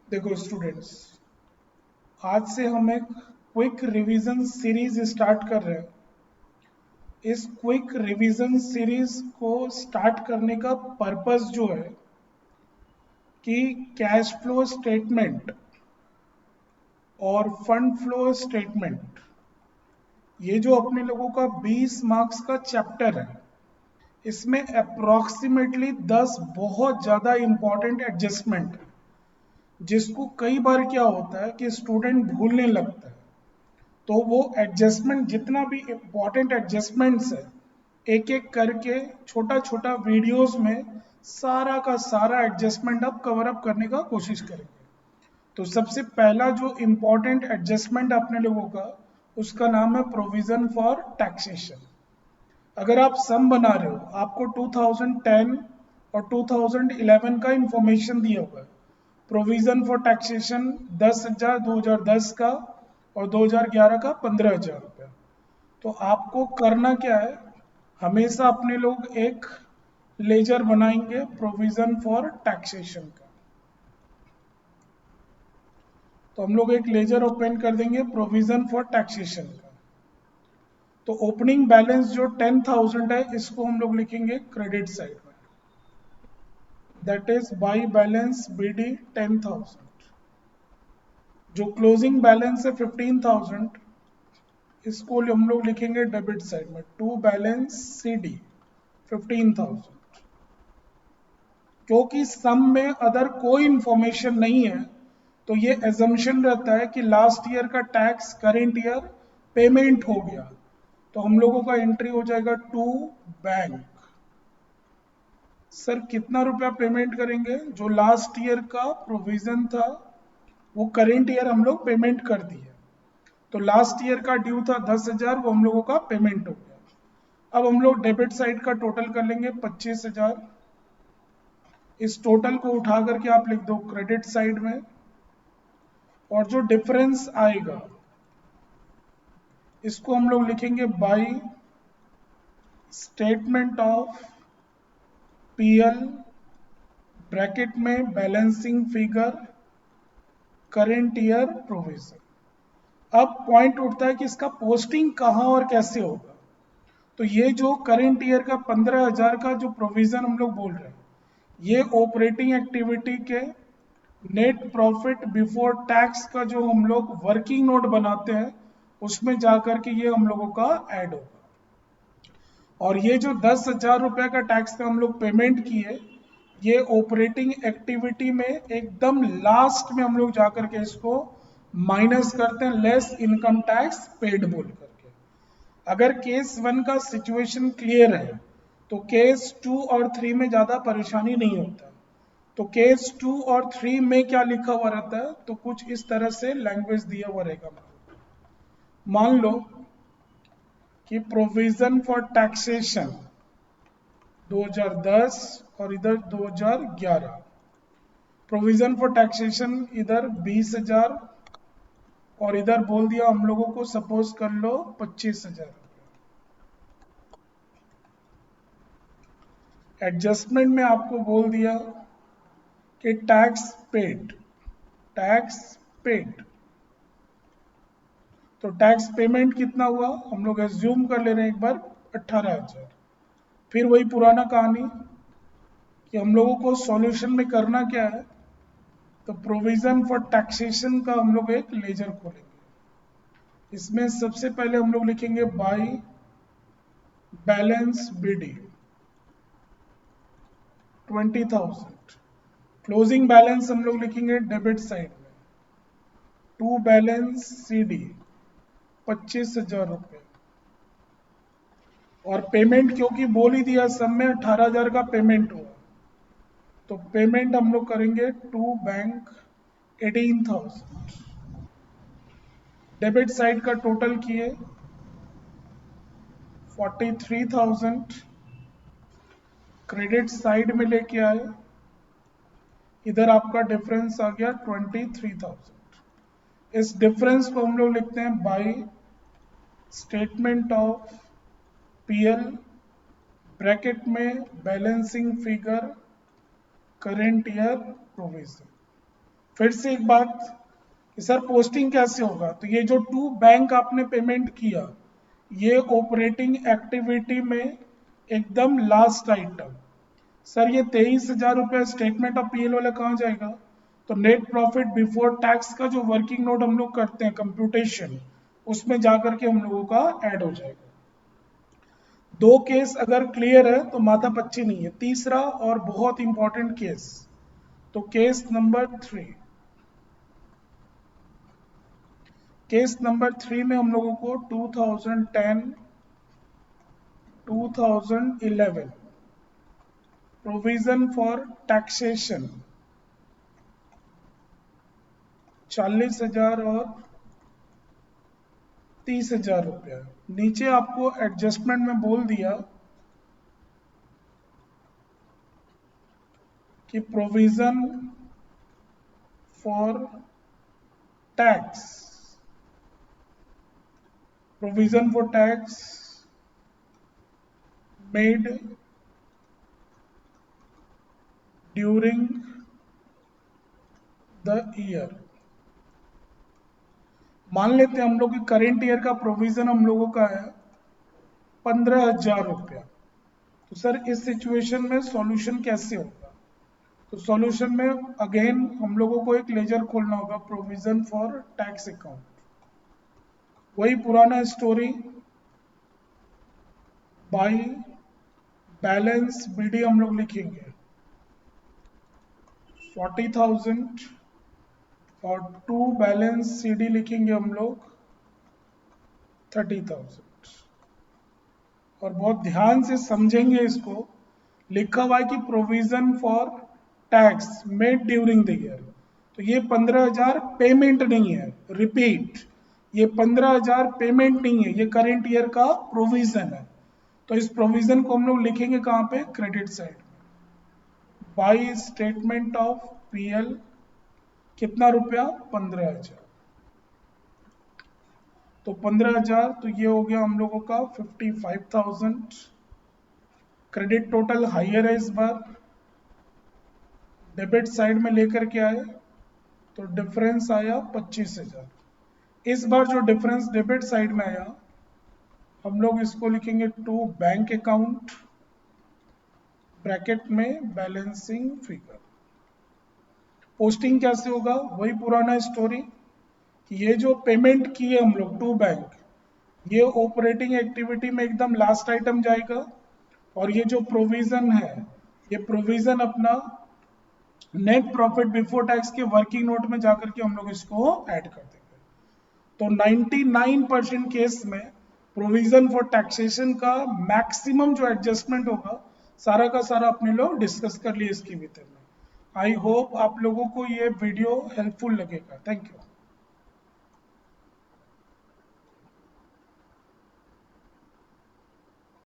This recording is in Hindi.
देखो स्टूडेंट्स, आज से हम एक क्विक रिवीजन सीरीज स्टार्ट कर रहे हैं। इस क्विक रिवीजन सीरीज को स्टार्ट करने का पर्पस जो है कि कैश फ्लो स्टेटमेंट और फंड फ्लो स्टेटमेंट, ये जो अपने लोगों का 20 मार्क्स का चैप्टर है, इसमें अप्रॉक्सीमेटली 10 बहुत ज़्यादा इंपॉर्टेंट एडजस्टमेंट है, जिसको कई बार क्या होता है कि स्टूडेंट भूलने लगता है। तो वो एडजस्टमेंट, जितना भी इम्पॉर्टेंट एडजस्टमेंट्स है, एक एक करके छोटा छोटा वीडियोस में सारा का सारा एडजस्टमेंट अब कवर अप करने का कोशिश करेंगे। तो सबसे पहला जो इम्पॉर्टेंट एडजस्टमेंट अपने लोगों का, उसका नाम है प्रोविजन फॉर टैक्सेशन। अगर आप सम बना रहे हो, आपको 2010 और 2011 का इंफॉर्मेशन दिया हुआ है। प्रोविजन फॉर टैक्सेशन 10,000 2010 का और 2011 का 15,000 रुपया। तो आपको करना क्या है, हमेशा अपने लोग एक लेजर बनाएंगे प्रोविजन फॉर टैक्सेशन का। तो हम लोग एक लेजर ओपन कर देंगे प्रोविजन फॉर टैक्सेशन का। तो ओपनिंग बैलेंस जो 10,000 है, इसको हम लोग लिखेंगे क्रेडिट साइड में, that is by balance B D 10,000। जो क्लोजिंग बैलेंस है 15,000, इसको हम लोग लिखेंगे डेबिट साइड में, टू बैलेंस सी डी 15,000। क्योंकि सम में अदर कोई इंफॉर्मेशन नहीं है, तो ये एजम्पशन रहता है कि लास्ट ईयर का टैक्स करेंट ईयर पेमेंट हो गया। तो हम लोगों का एंट्री हो जाएगा टू बैंक। सर कितना रुपया पेमेंट करेंगे? जो लास्ट ईयर का प्रोविजन था, वो करेंट ईयर हम लोग पेमेंट कर दिए। तो लास्ट ईयर का ड्यू था 10,000, वो हम लोगों का पेमेंट हो गया। अब हम लोग डेबिट साइड का टोटल कर लेंगे 25,000। इस टोटल को उठा करके आप लिख दो क्रेडिट साइड में, और जो डिफरेंस आएगा इसको हम लोग लिखेंगे by statement of PL, bracket में balancing figure current year provision. अब पॉइंट उठता है कि इसका पोस्टिंग कहाँ और कैसे होगा। तो ये जो करेंट ईयर का 15,000 का जो प्रोविजन हम लोग बोल रहे हैं, ये ऑपरेटिंग एक्टिविटी के नेट प्रॉफिट बिफोर टैक्स का जो हम लोग वर्किंग नोट बनाते हैं, उसमें जाकर के ये हम लोगों का ऐड होगा। और ये जो 10,000 रुपये का टैक्स का हम लोग पेमेंट किए, ये ऑपरेटिंग एक्टिविटी में एकदम लास्ट में हम लोग जाकर के इसको माइनस करते हैं, लेस इनकम टैक्स पेड बोल करके। अगर केस 1 का सिचुएशन क्लियर है, तो केस 2 और 3 में ज़्यादा परेशानी नहीं होता। तो केस 2 और 3 में क्या लिखा हुआ रहता है, तो कुछ इस तरह से लैंग्वेज दिया हुआ रहेगा। मान लो कि प्रोविजन फॉर टैक्सेशन 2010 और इधर 2011, प्रोविजन फॉर टैक्सेशन इधर 20,000 और इधर बोल दिया हम लोगों को, सपोज कर लो 25,000। एडजस्टमेंट में आपको बोल दिया कि टैक्स पेड, टैक्स पेड। तो टैक्स पेमेंट कितना हुआ, हम लोग एज्यूम कर ले रहे हैं एक बार 18,000। फिर वही पुराना कहानी कि हम लोगों को सॉल्यूशन में करना क्या है, तो प्रोविजन फॉर टैक्सेशन का हम लोग एक लेजर खोलेंगे। इसमें सबसे पहले हम लोग लिखेंगे by balance BD 20,000। Closing balance हम लोग लिखेंगे डेबिट साइड में, टू बैलेंस सी डी 25,000 रुपये। और पेमेंट क्योंकि बोल ही दिया, सब में 18,000 का पेमेंट हुआ, तो पेमेंट हम लोग करेंगे टू बैंक 18,000। डेबिट साइड का टोटल किए 43,000, क्रेडिट साइड में लेके आए, इधर आपका डिफरेंस आ गया 23,000। इस डिफरेंस को हम लोग लिखते हैं by statement of PL, bracket में balancing figure current year provision. फिर से एक बात कि सर पोस्टिंग कैसे होगा, तो ये जो टू बैंक आपने पेमेंट किया, ये ऑपरेटिंग एक्टिविटी में एकदम लास्ट आइटम। सर ये 23,000 रुपये स्टेटमेंट ऑफ पीएल वाला कहाँ जाएगा, तो नेट प्रॉफिट बिफोर टैक्स का जो वर्किंग नोट हम लोग करते हैं कंप्यूटेशन, उसमें जाकर के हम लोगों का ऐड हो जाएगा। दो केस अगर क्लियर है तो माथा पच्ची नहीं है। तीसरा और बहुत इंपॉर्टेंट केस, तो केस नंबर 3। केस नंबर 3 में हम लोगों को 2010 2011 प्रोविजन फॉर टैक्सेशन 40,000 और 30,000 रुपया। नीचे आपको एडजस्टमेंट में बोल दिया कि provision for tax, provision for tax made during the year. मान लेते हैं हम लोग कि करेंट ईयर का प्रोविजन हम लोगों का है 15,000 रुपया। तो सर इस सिचुएशन में सॉल्यूशन कैसे होगा, तो सॉल्यूशन में अगेन हम लोगों को एक लेजर खोलना होगा, प्रोविजन फॉर टैक्स अकाउंट। वही पुराना स्टोरी, बाई बैलेंस बीडी हम लोग लिखेंगे 40,000 और टू बैलेंस सीडी लिखेंगे हम लोग 30,000। और बहुत ध्यान से समझेंगे इसको, लिखा हुआ है कि provision for tax made during the year, तो ये 15,000 पेमेंट नहीं है। रिपीट, ये 15,000 पेमेंट नहीं है, ये करेंट ईयर का प्रोविजन है। तो इस प्रोविजन को हम लोग लिखेंगे कहाँ पे, क्रेडिट साइड में। बाई स्टेटमेंट ऑफ पीएल कितना रुपया, 15,000। तो 15,000, तो ये हो गया हम लोगों का 55,000। क्रेडिट टोटल हाइयर है इस बार, डेबिट साइड में लेकर के आए तो डिफरेंस आया 25,000। इस बार जो डिफरेंस डेबिट साइड में आया, हम लोग इसको लिखेंगे टू बैंक अकाउंट, ब्रैकेट में बैलेंसिंग फिगर। पोस्टिंग कैसे होगा, वही पुराना स्टोरी कि ये जो पेमेंट किए हम लोग टू बैंक, ये ऑपरेटिंग एक्टिविटी में एकदम लास्ट आइटम जाएगा। और ये जो प्रोविजन है, ये प्रोविजन अपना नेट प्रॉफिट बिफोर टैक्स के वर्किंग नोट में जाकर के हम लोग इसको ऐड कर देंगे। तो 99% केस में प्रोविजन फॉर टैक्सेशन का मैक्सिमम जो एडजस्टमेंट होगा, सारा का सारा अपने लोग डिस्कस कर लिए इसकी भीतर में। आई होप आप लोगों को ये वीडियो हेल्पफुल लगेगा। Thank you.